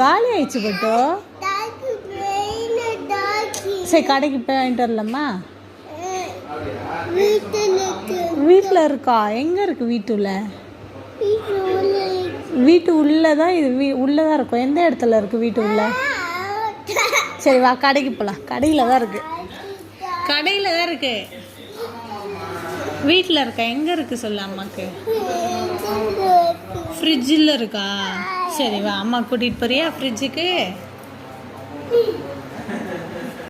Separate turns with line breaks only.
காலி ஆயிடுச்சு பட்டு. சரி கடைக்கு போய் வாங்கிட்டு வரலாமா? வீட்டில் இருக்கா? எங்கே இருக்குது? வீட்டுல வீட்டு உள்ளதான். இது உள்ளதான் இருக்கும். எந்த இடத்துல இருக்குது வீட்டு உள்ள? சரி வா கடைக்கு போகலாம். கடையில் தான் இருக்குது. கடையில் தான் இருக்கு. வீட்டில் இருக்கா? எங்கே இருக்குது சொல்லு அம்மாவுக்கு. ஃப்ரிட்ஜில் இருக்கா? சரி வா அம்மா கூட்டிகிட்டு போறியா ஃப்ரிட்ஜுக்கு?